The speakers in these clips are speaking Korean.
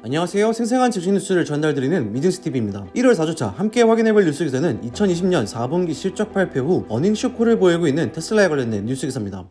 안녕하세요. 생생한 즉시 뉴스를 전달드리는 미증스TV입니다. 1월 4주차 함께 확인해볼 뉴스 기사는 2020년 4분기 실적 발표 후 어닝 쇼크를 보이고 있는 테슬라에 관련된 뉴스 기사입니다.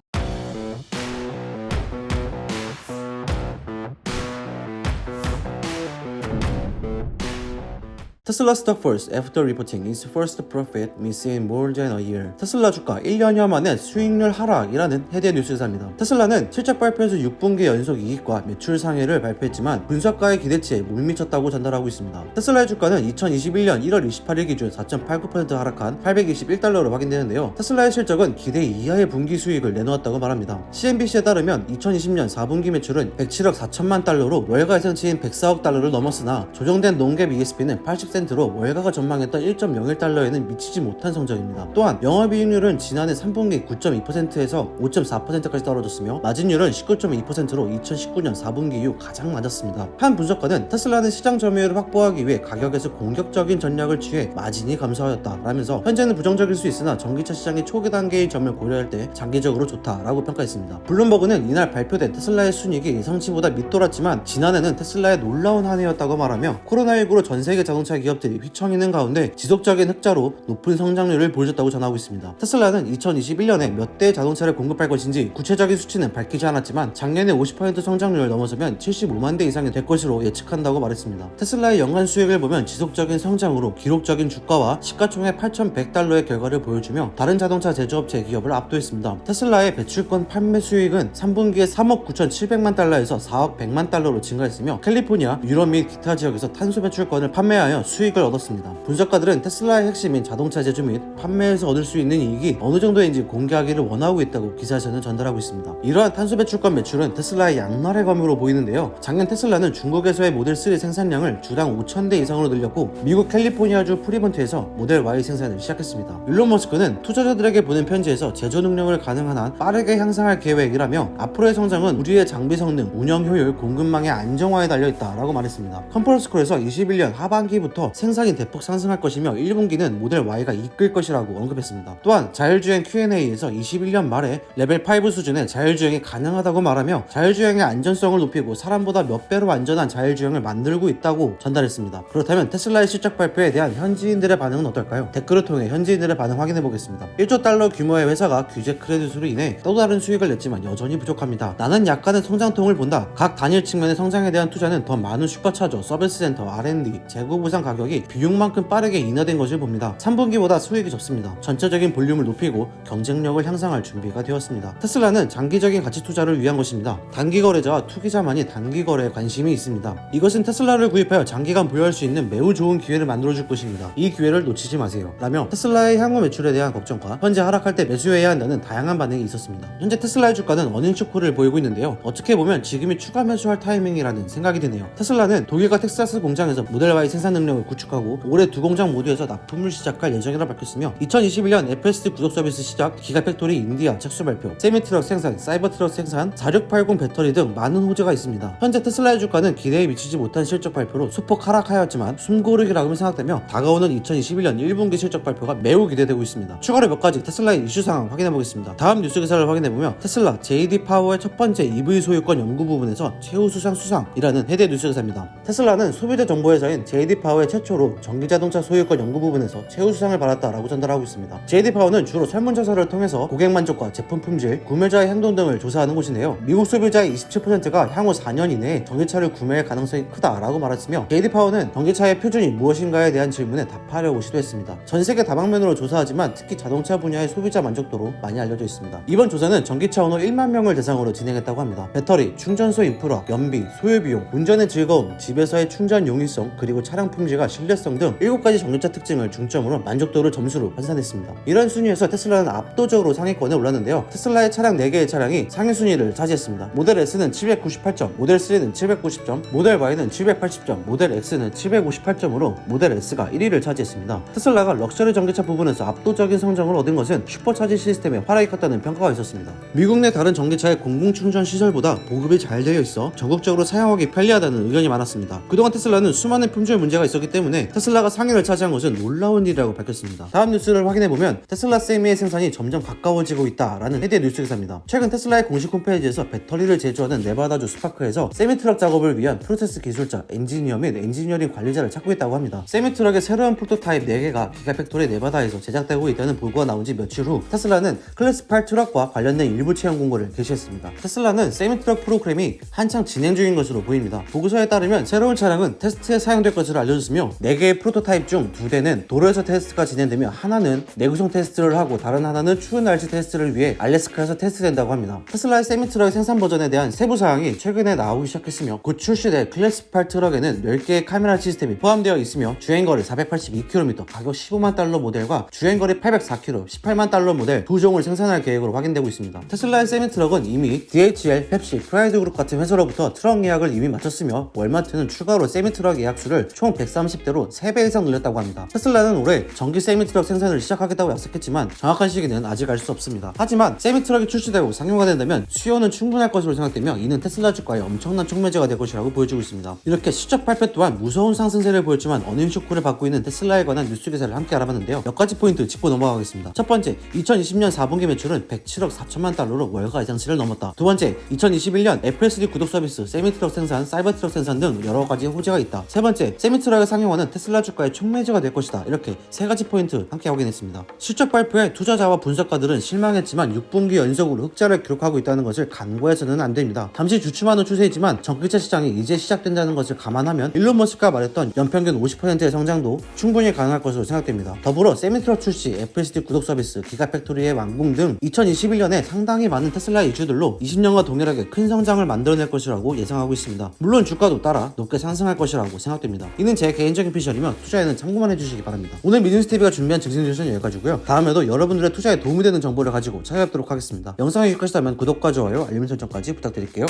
테슬라 stock falls after reporting its first profit missing more than a year. 테슬라 주가 1년여 만에 수익률 하락이라는 헤드의 뉴스 기사입니다. 테슬라는 실적 발표에서 6분기 연속 이익과 매출 상회를 발표했지만 분석가의 기대치에 못 미쳤다고 전달하고 있습니다. 테슬라의 주가는 2021년 1월 28일 기준 4.89% 하락한 821달러로 확인되는데요. 테슬라의 실적은 기대 이하의 분기 수익을 내놓았다고 말합니다. CNBC에 따르면 2020년 4분기 매출은 107억 4천만 달러로 월가 예상치인 104억 달러를 넘었으나 조정된 농갭 ESP는 80센트로 월가가 전망했던 1.01달러에는 미치지 못한 성적입니다. 또한 영업이익률은 지난해 3분기 9.2%에서 5.4%까지 떨어졌으며 마진율은 19.2%로 2019년 4분기 이후 가장 낮았습니다. 한 분석가는 테슬라는 시장 점유율을 확보하기 위해 가격에서 공격적인 전략을 취해 마진이 감소하였다라면서 현재는 부정적일 수 있으나 전기차 시장의 초기 단계의 점을 고려할 때 장기적으로 좋다라고 평가했습니다. 블룸버그는 이날 발표된 테슬라의 순이익이 예상치보다 밑돌았지만 지난해는 테슬라의 놀라운 한 해였다고 말하며 코로나19로 전 세계 자동차 기업들이 휘청이는 가운데 지속적인 흑자로 높은 성장률을 보여줬다고 전하고 있습니다. 테슬라는 2021년에 몇 대의 자동차를 공급할 것인지 구체적인 수치는 밝히지 않았지만 작년에 50% 성장률을 넘어서면 75만 대 이상이 될 것으로 예측한다고 말했습니다. 테슬라의 연간 수익을 보면 지속적인 성장으로 기록적인 주가와 시가총액 8,100달러의 결과를 보여주며 다른 자동차 제조업체 기업을 압도했습니다. 테슬라의 배출권 판매 수익은 3분기에 3억 9,700만 달러에서 4억 100만 달러로 증가했으며 캘리포니아, 유럽 및 기타 지역에서 탄소 배출권을 판매하여 수익을 얻었습니다. 분석가들은 테슬라의 핵심인 자동차 제조 및 판매에서 얻을 수 있는 이익이 어느 정도인지 공개하기를 원하고 있다고 기사에서는 전달하고 있습니다. 이러한 탄소 배출권 매출은 테슬라의 양날의 검으로 보이는데요. 작년 테슬라는 중국에서의 모델 3 생산량을 주당 5,000대 이상으로 늘렸고 미국 캘리포니아주 프리먼트에서 모델 Y 생산을 시작했습니다. 일론 머스크는 투자자들에게 보낸 편지에서 제조 능력을 가능한 한 빠르게 향상할 계획이라며 앞으로의 성장은 우리의 장비 성능, 운영 효율, 공급망의 안정화에 달려있다라고 말했습니다. 컨퍼런스콜에서 21년 하반기부터 생산이 대폭 상승할 것이며 1분기는 모델 Y가 이끌 것이라고 언급했습니다. 또한 자율주행 Q&A에서 21년 말에 레벨 5 수준의 자율주행이 가능하다고 말하며 자율주행의 안전성을 높이고 사람보다 몇 배로 안전한 자율주행을 만들고 있다고 전달했습니다. 그렇다면 테슬라의 실적 발표에 대한 현지인들의 반응은 어떨까요? 댓글을 통해 현지인들의 반응 확인해 보겠습니다. 1조 달러 규모의 회사가 규제 크레딧으로 인해 또 다른 수익을 냈지만 여전히 부족합니다. 나는 약간의 성장통을 본다. 각 단일 측면의 성장에 대한 투자는 더 많은 슈퍼차저, 서비스 센터, R&D, 재고 보상 가격이 비용만큼 빠르게 인하된 것을 봅니다. 3분기보다 수익이 적습니다. 전체적인 볼륨을 높이고 경쟁력을 향상할 준비가 되었습니다. 테슬라는 장기적인 가치 투자를 위한 것입니다. 단기 거래자와 투기자만이 단기 거래에 관심이 있습니다. 이것은 테슬라를 구입하여 장기간 보유할 수 있는 매우 좋은 기회를 만들어줄 것입니다. 이 기회를 놓치지 마세요. 라며 테슬라의 향후 매출에 대한 걱정과 현재 하락할 때 매수해야 한다는 다양한 반응이 있었습니다. 현재 테슬라의 주가는 어닝 쇼크를 보이고 있는데요. 어떻게 보면 지금이 추가 매수할 타이밍이라는 생각이 드네요. 테슬라는 독일과 텍사스 공장에서 모델 Y 생산 능력을 구축하고 올해 두 공장 모두에서 납품을 시작할 예정이라 밝혔으며 2021년 FSD 구독 서비스 시작, 기가팩토리 인디아 착수 발표, 세미트럭 생산, 사이버트럭 생산, 4680 배터리 등 많은 호재가 있습니다. 현재 테슬라의 주가는 기대에 미치지 못한 실적 발표로 소폭 하락하였지만 숨고르기라고 생각되며 다가오는 2021년 1분기 실적 발표가 매우 기대되고 있습니다. 추가로 몇 가지 테슬라의 이슈 상황 확인해 보겠습니다. 다음 뉴스 기사를 확인해 보면 테슬라 JD 파워의 첫 번째 EV 소유권 연구 부분에서 최우수상 수상이라는 헤드의 뉴스 기사입니다. 테슬라는 소비자 정보회사인 JD 파워의 최초로 전기자동차 소유권 연구 부분에서 최우수상을 받았다라고 전달하고 있습니다. JD 파워는 주로 설문조사를 통해서 고객 만족과 제품 품질, 구매자의 행동 등을 조사하는 곳인데요. 미국 소비자의 27%가 향후 4년 이내에 전기차를 구매할 가능성이 크다라고 말했으며 JD 파워는 전기차의 표준이 무엇인가에 대한 질문에 답하려고 시도했습니다. 전 세계 다방면으로 조사하지만 특히 자동차 분야의 소비자 만족도로 많이 알려져 있습니다. 이번 조사는 전기차 오너 1만 명을 대상으로 진행했다고 합니다. 배터리, 충전소 인프라, 연비, 소요비용, 운전의 즐거움, 집에서의 충전 용이성, 그리고 차량 품질과 신뢰성 등 7가지 전기차 특징을 중점으로 만족도를 점수로 환산했습니다. 이런 순위에서 테슬라는 압도적으로 상위권에 올랐는데요. 테슬라의 차량 4개의 차량이 상위 순위를 차지했습니다. 모델 S는 798점, 모델 3는 790점, 모델 Y는 780점, 모델 X는 758점으로 모델 S가 1위를 차지했습니다. 테슬라가 럭셔리 전기차 부분에서 압도적인 성장을 얻은 것은 슈퍼차지 시스템의 활약이 컸다는 평가가 있었습니다. 미국 내 다른 전기차의 공공충전 시설보다 보급이 잘 되어 있어 전국적으로 사용하기 편리하다는 의견이 많았습니다. 그동안 테슬라는 수많은 품질 문제가 있었기 나왔기 때문에 테슬라가 상위를 차지한 것은 놀라운 일이라고 밝혔습니다. 다음 뉴스를 확인해보면 테슬라 세미의 생산이 점점 가까워지고 있다라는 헤드의 뉴스 기사입니다. 최근 테슬라의 공식 홈페이지에서 배터리를 제조하는 네바다주 스파크에서 세미트럭 작업을 위한 프로세스 기술자, 엔지니어 및 엔지니어링 관리자를 찾고 있다고 합니다. 세미트럭의 새로운 프로토타입 4개가 기가팩토리 네바다에서 제작되고 있다는 보고가 나온 지 며칠 후 테슬라는 클래스 8 트럭과 관련된 일부 체험 공고를 게시했습니다. 테슬라는 세미트럭 프로그램이 한창 진행 중인 것으로 보입니다. 보고서에 따르면 새로운 차량은 테스트에 사용될 것으로 알려졌으며 4개의 프로토타입 중 2대는 도로에서 테스트가 진행되며 하나는 내구성 테스트를 하고 다른 하나는 추운 날씨 테스트를 위해 알래스카에서 테스트된다고 합니다. 테슬라의 세미트럭의 생산 버전에 대한 세부 사항이 최근에 나오기 시작했으며 곧 출시될 클래스 8 트럭에는 10개의 카메라 시스템이 포함되어 있으며 주행거리 482km, 가격 15만 달러 모델과 주행거리 804km, 18만 달러 모델 두 종을 생산할 계획으로 확인되고 있습니다. 테슬라의 세미트럭은 이미 DHL, 펩시, 프라이드 그룹 같은 회사로부터 트럭 예약을 이미 마쳤으며 월마트는 추가로 세미트럭 예약수를 총 130대로 3배 이상 늘렸다고 합니다. 테슬라는 올해 전기 세미트럭 생산을 시작하겠다고 약속했지만 정확한 시기는 아직 알 수 없습니다. 하지만 세미트럭이 출시되고 상용화 된다면 수요는 충분할 것으로 생각되며 이는 테슬라 주가에 엄청난 촉매제가 될 것이라고 보여지고 있습니다. 이렇게 실적 발표 또한 무서운 상승세를 보였지만 어닝 쇼크를 받고 있는 테슬라에 관한 뉴스 기사를 함께 알아봤는데요. 몇 가지 포인트 짚고 넘어가겠습니다. 첫 번째, 2020년 4분기 매출은 107억 4천만 달러로 월가 예상치를 넘었다. 두 번째, 2021년 FSD 구독 서비스, 세미트럭 생산, 사이버트럭 생산 등 여러 가지 호재가 있다. 세 번째, 세미트럭의 상용화는 테슬라 주가의 촉매제가 될 것이다. 이렇게 세 가지 포인트 함께 확인했습니다. 실적 발표에 투자자와 분석가들은 실망했지만 6분기 연속으로 흑자를 기록하고 있다는 것을 간과해서는 안 됩니다. 잠시 주춤하는 추세이지만 전기차 시장이 이제 시작된다는 것을 감안하면 일론 머스크가 말했던 연평균 50%의 성장도 충분히 가능할 것으로 생각됩니다. 더불어 세미트럭 출시, FSD 구독 서비스, 기가팩토리의 완공 등 2021년에 상당히 많은 테슬라 이슈들로 20년과 동일하게 큰 성장을 만들어낼 것이라고 예상하고 있습니다. 물론 주가도 따라 높게 상승할 것이라고 생각됩니다. 이는 제 개인적인 피셜이며 투자에는 참고만 해주시기 바랍니다. 오늘 미디어스TV가 준비한 증시 뉴스는 여기까지고요. 다음에도 여러분들의 투자에 도움이 되는 정보를 가지고 찾아뵙도록 하겠습니다. 영상이 유익하시다면 구독과 좋아요, 알림 설정까지 부탁드릴게요.